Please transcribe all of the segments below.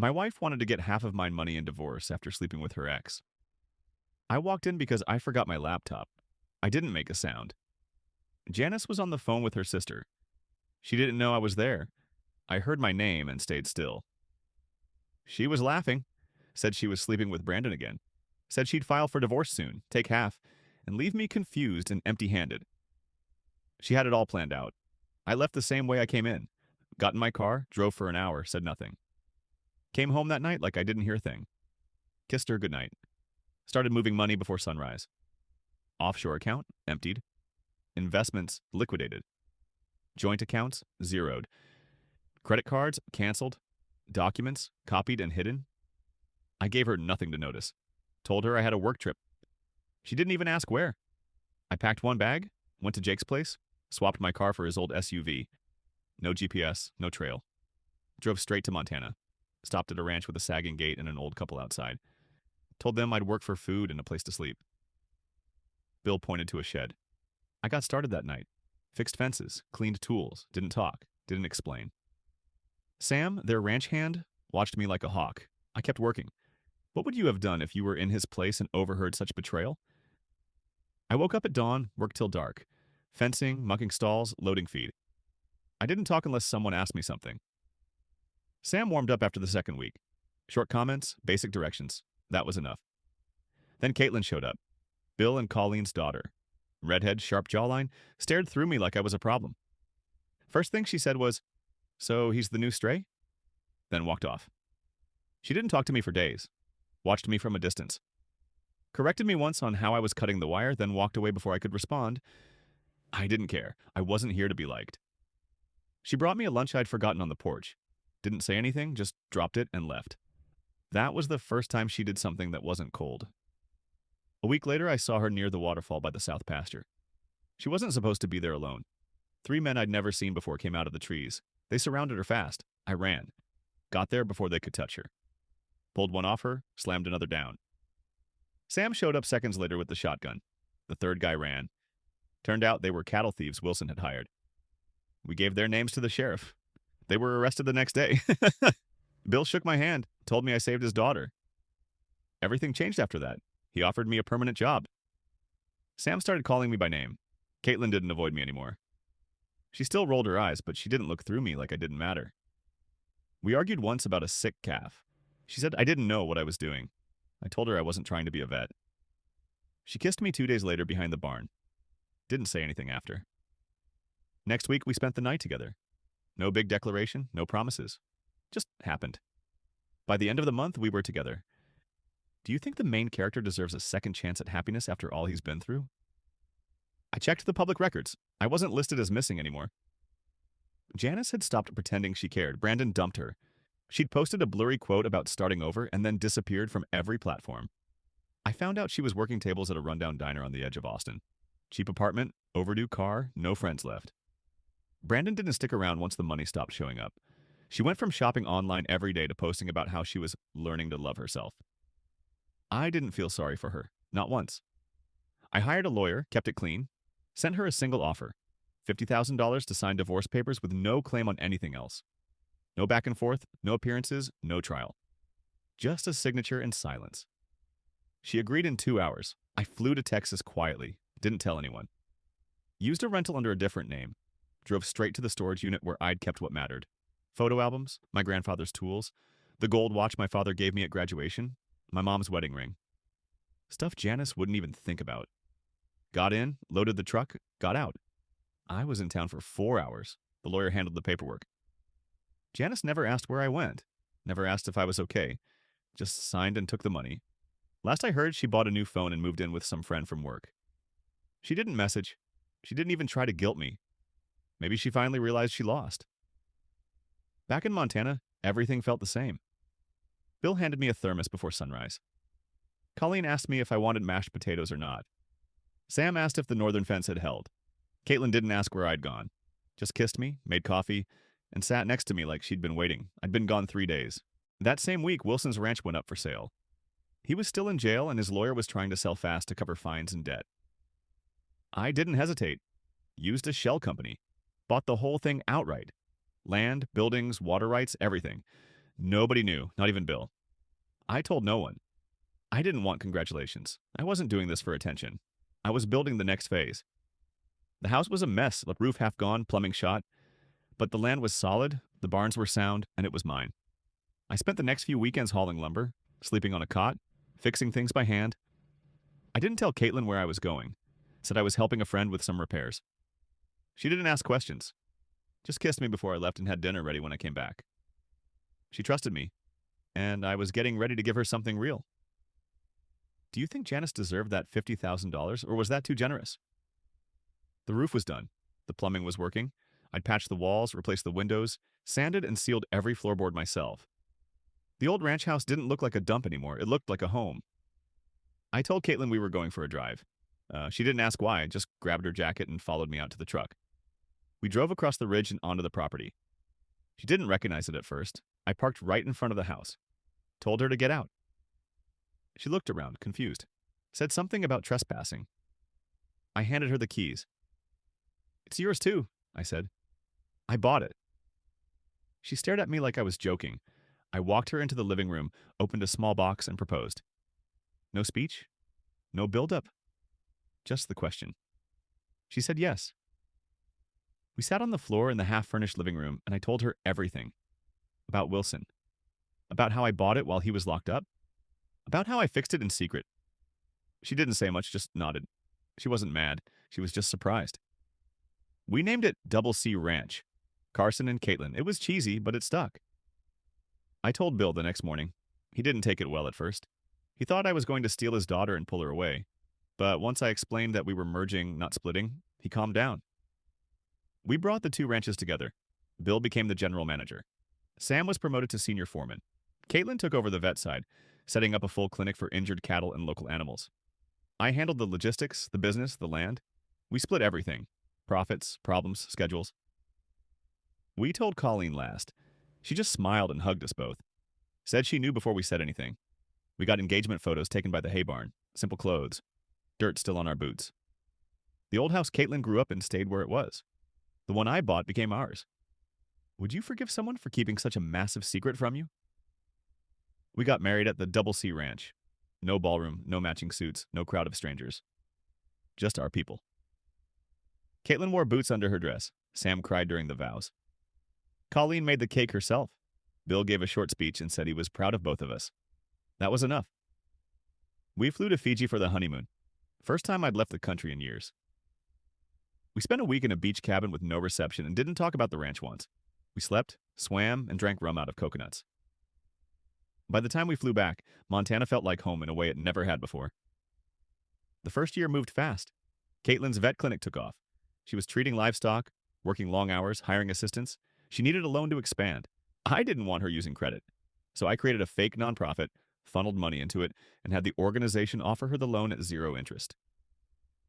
My wife wanted to get half of my money in divorce after sleeping with her ex. I walked in because I forgot my laptop. I didn't make a sound. Janice was on the phone with her sister. She didn't know I was there. I heard my name and stayed still. She was laughing, said she was sleeping with Brandon again, said she'd file for divorce soon, take half, and leave me confused and empty handed. She had it all planned out. I left the same way I came in. Got in my car, drove for an hour, said nothing. Came home that night like I didn't hear a thing. Kissed her goodnight. Started moving money before sunrise. Offshore account, emptied. Investments, liquidated. Joint accounts, zeroed. Credit cards, canceled. Documents, copied and hidden. I gave her nothing to notice. Told her I had a work trip. She didn't even ask where. I packed one bag, went to Jake's place, swapped my car for his old SUV. No GPS, no trail. Drove straight to Montana. Stopped at a ranch with a sagging gate and an old couple outside. Told them I'd work for food and a place to sleep. Bill pointed to a shed. I got started that night. Fixed fences, cleaned tools, didn't talk, didn't explain. Sam, their ranch hand, watched me like a hawk. I kept working. What would you have done if you were in his place and overheard such betrayal? I woke up at dawn, worked till dark. Fencing, mucking stalls, loading feed. I didn't talk unless someone asked me something. Sam warmed up after the second week. Short comments, basic directions. That was enough. Then Caitlin showed up. Bill and Colleen's daughter. Redhead, sharp jawline, stared through me like I was a problem. First thing she said was, "So he's the new stray?" Then walked off. She didn't talk to me for days. Watched me from a distance. Corrected me once on how I was cutting the wire, then walked away before I could respond. I didn't care. I wasn't here to be liked. She brought me a lunch I'd forgotten on the porch. Didn't say anything, just dropped it and left. That was the first time she did something that wasn't cold. A week later, I saw her near the waterfall by the south pasture. She wasn't supposed to be there alone. 3 men I'd never seen before came out of the trees. They surrounded her fast. I ran. Got there before they could touch her. Pulled one off her, slammed another down. Sam showed up seconds later with the shotgun. The third guy ran. Turned out they were cattle thieves Wilson had hired. We gave their names to the sheriff. They were arrested the next day. Bill shook my hand, told me I saved his daughter. Everything changed after that. He offered me a permanent job. Sam started calling me by name. Caitlin didn't avoid me anymore. She still rolled her eyes, but she didn't look through me like I didn't matter. We argued once about a sick calf. She said I didn't know what I was doing. I told her I wasn't trying to be a vet. She kissed me 2 days later behind the barn. Didn't say anything after. Next week, we spent the night together. No big declaration, no promises. Just happened. By the end of the month, we were together. Do you think the main character deserves a second chance at happiness after all he's been through? I checked the public records. I wasn't listed as missing anymore. Janice had stopped pretending she cared. Brandon dumped her. She'd posted a blurry quote about starting over and then disappeared from every platform. I found out she was working tables at a rundown diner on the edge of Austin. Cheap apartment, overdue car, no friends left. Brandon didn't stick around once the money stopped showing up. She went from shopping online every day to posting about how she was learning to love herself. I didn't feel sorry for her, not once. I hired a lawyer, kept it clean, sent her a single offer, $50,000 to sign divorce papers with no claim on anything else. No back and forth, no appearances, no trial. Just a signature and silence. She agreed in 2 hours. I flew to Texas quietly, didn't tell anyone. Used a rental under a different name. Drove straight to the storage unit where I'd kept what mattered. Photo albums, my grandfather's tools, the gold watch my father gave me at graduation, my mom's wedding ring. Stuff Janice wouldn't even think about. Got in, loaded the truck, got out. I was in town for 4 hours. The lawyer handled the paperwork. Janice never asked where I went, never asked if I was okay, just signed and took the money. Last I heard, she bought a new phone and moved in with some friend from work. She didn't message. She didn't even try to guilt me. Maybe she finally realized she lost. Back in Montana, everything felt the same. Bill handed me a thermos before sunrise. Colleen asked me if I wanted mashed potatoes or not. Sam asked if the northern fence had held. Caitlin didn't ask where I'd gone. Just kissed me, made coffee, and sat next to me like she'd been waiting. I'd been gone 3 days. That same week, Wilson's ranch went up for sale. He was still in jail, and his lawyer was trying to sell fast to cover fines and debt. I didn't hesitate. Used a shell company. Bought the whole thing outright. Land, buildings, water rights, everything. Nobody knew, not even Bill. I told no one. I didn't want congratulations. I wasn't doing this for attention. I was building the next phase. The house was a mess, the roof half gone, plumbing shot, but the land was solid, the barns were sound, and it was mine. I spent the next few weekends hauling lumber, sleeping on a cot, fixing things by hand. I didn't tell Caitlin where I was going. Said I was helping a friend with some repairs. She didn't ask questions. Just kissed me before I left and had dinner ready when I came back. She trusted me, and I was getting ready to give her something real. Do you think Janice deserved that $50,000, or was that too generous? The roof was done. The plumbing was working. I'd patched the walls, replaced the windows, sanded and sealed every floorboard myself. The old ranch house didn't look like a dump anymore. It looked like a home. I told Caitlin we were going for a drive. She didn't ask why, just grabbed her jacket and followed me out to the truck. We drove across the ridge and onto the property. She didn't recognize it at first. I parked right in front of the house. Told her to get out. She looked around, confused. Said something about trespassing. I handed her the keys. It's yours too, I said. I bought it. She stared at me like I was joking. I walked her into the living room, opened a small box, and proposed. No speech? No build-up? Just the question. She said yes. We sat on the floor in the half-furnished living room, and I told her everything. About Wilson. About how I bought it while he was locked up. About how I fixed it in secret. She didn't say much, just nodded. She wasn't mad. She was just surprised. We named it Double C Ranch. Carson and Caitlin. It was cheesy, but it stuck. I told Bill the next morning. He didn't take it well at first. He thought I was going to steal his daughter and pull her away. But once I explained that we were merging, not splitting, he calmed down. We brought the two ranches together. Bill became the general manager. Sam was promoted to senior foreman. Caitlin took over the vet side, setting up a full clinic for injured cattle and local animals. I handled the logistics, the business, the land. We split everything. Profits, problems, schedules. We told Colleen last. She just smiled and hugged us both. Said she knew before we said anything. We got engagement photos taken by the hay barn. Simple clothes. Dirt still on our boots. The old house Caitlin grew up in stayed where it was. The one I bought became ours. Would you forgive someone for keeping such a massive secret from you? We got married at the Double C Ranch. No ballroom, no matching suits, no crowd of strangers. Just our people. Caitlin wore boots under her dress. Sam cried during the vows. Colleen made the cake herself. Bill gave a short speech and said he was proud of both of us. That was enough. We flew to Fiji for the honeymoon. First time I'd left the country in years. We spent a week in a beach cabin with no reception and didn't talk about the ranch once. We slept, swam, and drank rum out of coconuts. By the time we flew back, Montana felt like home in a way it never had before. The first year moved fast. Caitlin's vet clinic took off. She was treating livestock, working long hours, hiring assistants. She needed a loan to expand. I didn't want her using credit. So I created a fake nonprofit, funneled money into it, and had the organization offer her the loan at 0 interest.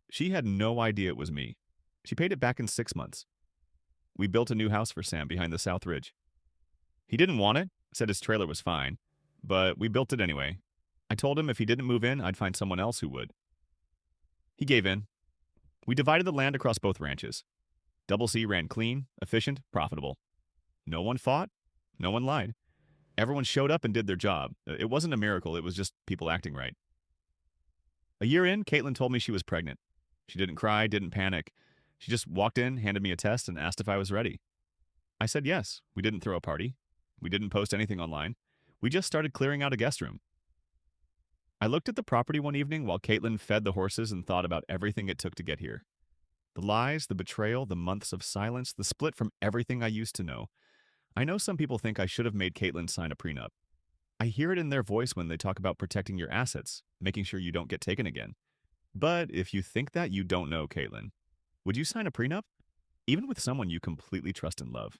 She had no idea it was me. She paid it back in 6 months. We built a new house for Sam behind the South Ridge. He didn't want it, said his trailer was fine, but we built it anyway. I told him if he didn't move in, I'd find someone else who would. He gave in. We divided the land across both ranches. Double C ran clean, efficient, profitable. No one fought. No one lied. Everyone showed up and did their job. It wasn't a miracle, it was just people acting right. A year in, Caitlin told me she was pregnant. She didn't cry, didn't panic. She just walked in, handed me a test, and asked if I was ready. I said yes. We didn't throw a party. We didn't post anything online. We just started clearing out a guest room. I looked at the property one evening while Caitlin fed the horses and thought about everything it took to get here. The lies, the betrayal, the months of silence, the split from everything I used to know. I know some people think I should have made Caitlin sign a prenup. I hear it in their voice when they talk about protecting your assets, making sure you don't get taken again. But if you think that, you don't know Caitlin. Would you sign a prenup? Even with someone you completely trust and love?